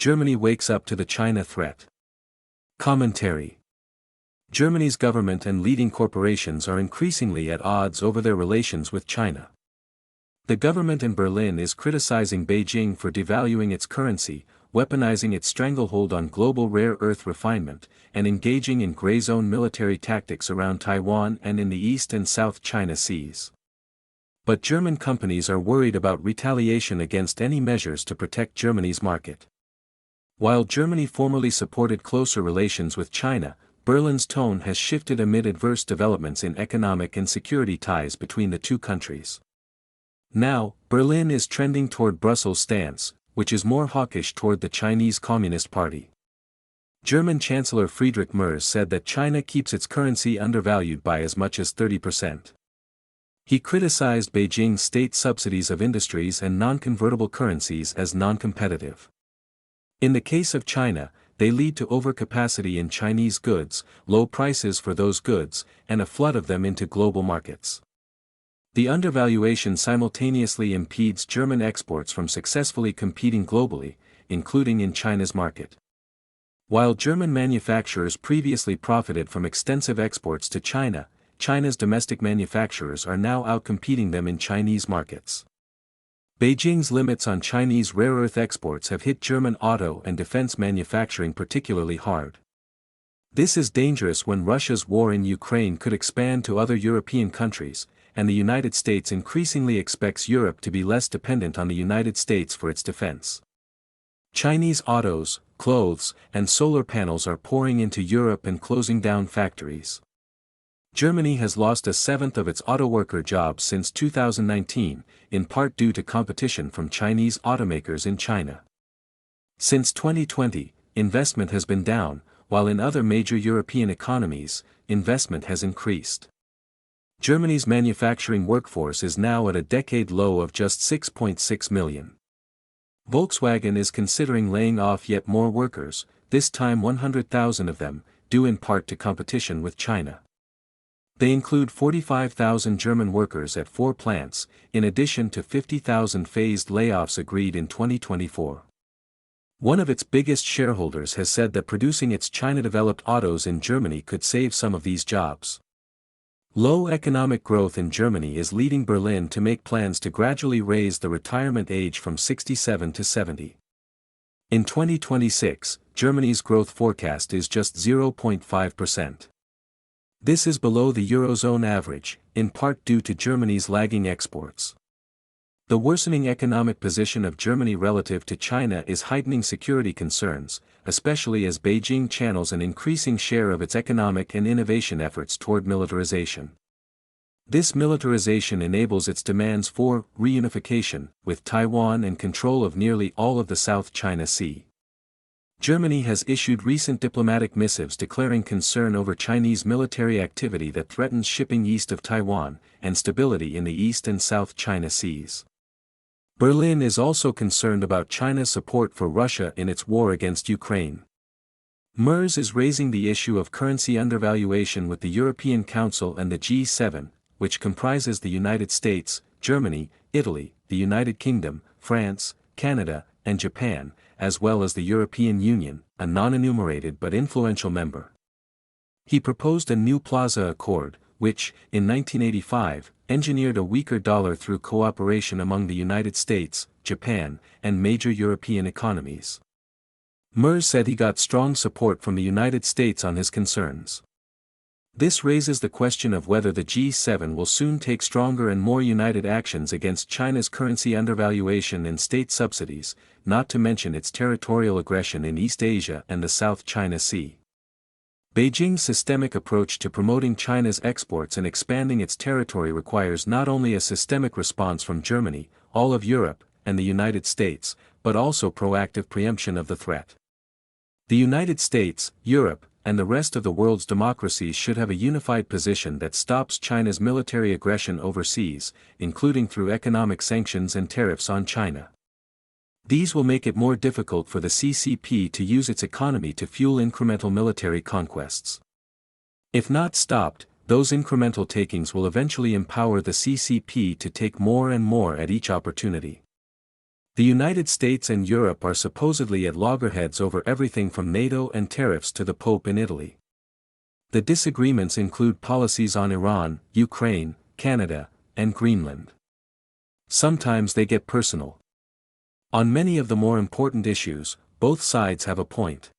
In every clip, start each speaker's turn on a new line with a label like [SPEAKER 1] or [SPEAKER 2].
[SPEAKER 1] Germany wakes up to the China threat. Commentary. Germany's government and leading corporations are increasingly at odds over their relations with China. The government in Berlin is criticizing Beijing for devaluing its currency, weaponizing its stranglehold on global rare earth refinement, and engaging in gray-zone military tactics around Taiwan and in the East and South China Seas. But German companies are worried about retaliation against any measures to protect Germany's market. While Germany formerly supported closer relations with China, Berlin's tone has shifted amid adverse developments in economic and security ties between the two countries. Now, Berlin is trending toward Brussels' stance, which is more hawkish toward the Chinese Communist Party. German Chancellor Friedrich Merz said that China keeps its currency undervalued by as much as 30%. He criticized Beijing's state subsidies of industries and non-convertible currencies as non-competitive. In the case of China, they lead to overcapacity in Chinese goods, low prices for those goods, and a flood of them into global markets. The undervaluation simultaneously impedes German exports from successfully competing globally, including in China's market. While German manufacturers previously profited from extensive exports to China, China's domestic manufacturers are now outcompeting them in Chinese markets. Beijing's limits on Chinese rare earth exports have hit German auto and defense manufacturing particularly hard. This is dangerous when Russia's war in Ukraine could expand to other European countries, and the United States increasingly expects Europe to be less dependent on the United States for its defense. Chinese autos, clothes, and solar panels are pouring into Europe and closing down factories. Germany has lost a seventh of its autoworker jobs since 2019, in part due to competition from Chinese automakers in China. Since 2020, investment has been down, while in other major European economies, investment has increased. Germany's manufacturing workforce is now at a decade low of just 6.6 million. Volkswagen is considering laying off yet more workers, this time 100,000 of them, due in part to competition with China. They include 45,000 German workers at 4 plants, in addition to 50,000 phased layoffs agreed in 2024. One of its biggest shareholders has said that producing its China-developed autos in Germany could save some of these jobs. Low economic growth in Germany is leading Berlin to make plans to gradually raise the retirement age from 67 to 70. In 2026, Germany's growth forecast is just 0.5%. This is below the Eurozone average, in part due to Germany's lagging exports. The worsening economic position of Germany relative to China is heightening security concerns, especially as Beijing channels an increasing share of its economic and innovation efforts toward militarization. This militarization enables its demands for reunification with Taiwan and control of nearly all of the South China Sea. Germany has issued recent diplomatic missives declaring concern over Chinese military activity that threatens shipping east of Taiwan, and stability in the East and South China Seas. Berlin is also concerned about China's support for Russia in its war against Ukraine. Merz is raising the issue of currency undervaluation with the European Council and the G7, which comprises the United States, Germany, Italy, the United Kingdom, France, Canada, and Japan, as well as the European Union, a non-enumerated but influential member. He proposed a new Plaza Accord, which, in 1985, engineered a weaker dollar through cooperation among the United States, Japan, and major European economies. Merz said he got strong support from the United States on his concerns. This raises the question of whether the G7 will soon take stronger and more united actions against China's currency undervaluation and state subsidies, not to mention its territorial aggression in East Asia and the South China Sea. Beijing's systemic approach to promoting China's exports and expanding its territory requires not only a systemic response from Germany, all of Europe, and the United States, but also proactive preemption of the threat. The United States, Europe, and the rest of the world's democracies should have a unified position that stops China's military aggression overseas, including through economic sanctions and tariffs on China. These will make it more difficult for the CCP to use its economy to fuel incremental military conquests. If not stopped, those incremental takings will eventually empower the CCP to take more and more at each opportunity. The United States and Europe are supposedly at loggerheads over everything from NATO and tariffs to the Pope in Italy. The disagreements include policies on Iran, Ukraine, Canada, and Greenland. Sometimes they get personal. On many of the more important issues, both sides have a point.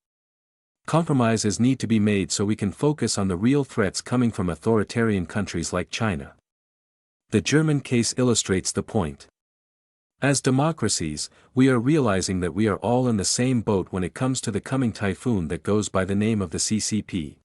[SPEAKER 1] Compromises need to be made so we can focus on the real threats coming from authoritarian countries like China. The German case illustrates the point. As democracies, we are realizing that we are all in the same boat when it comes to the coming typhoon that goes by the name of the CCP.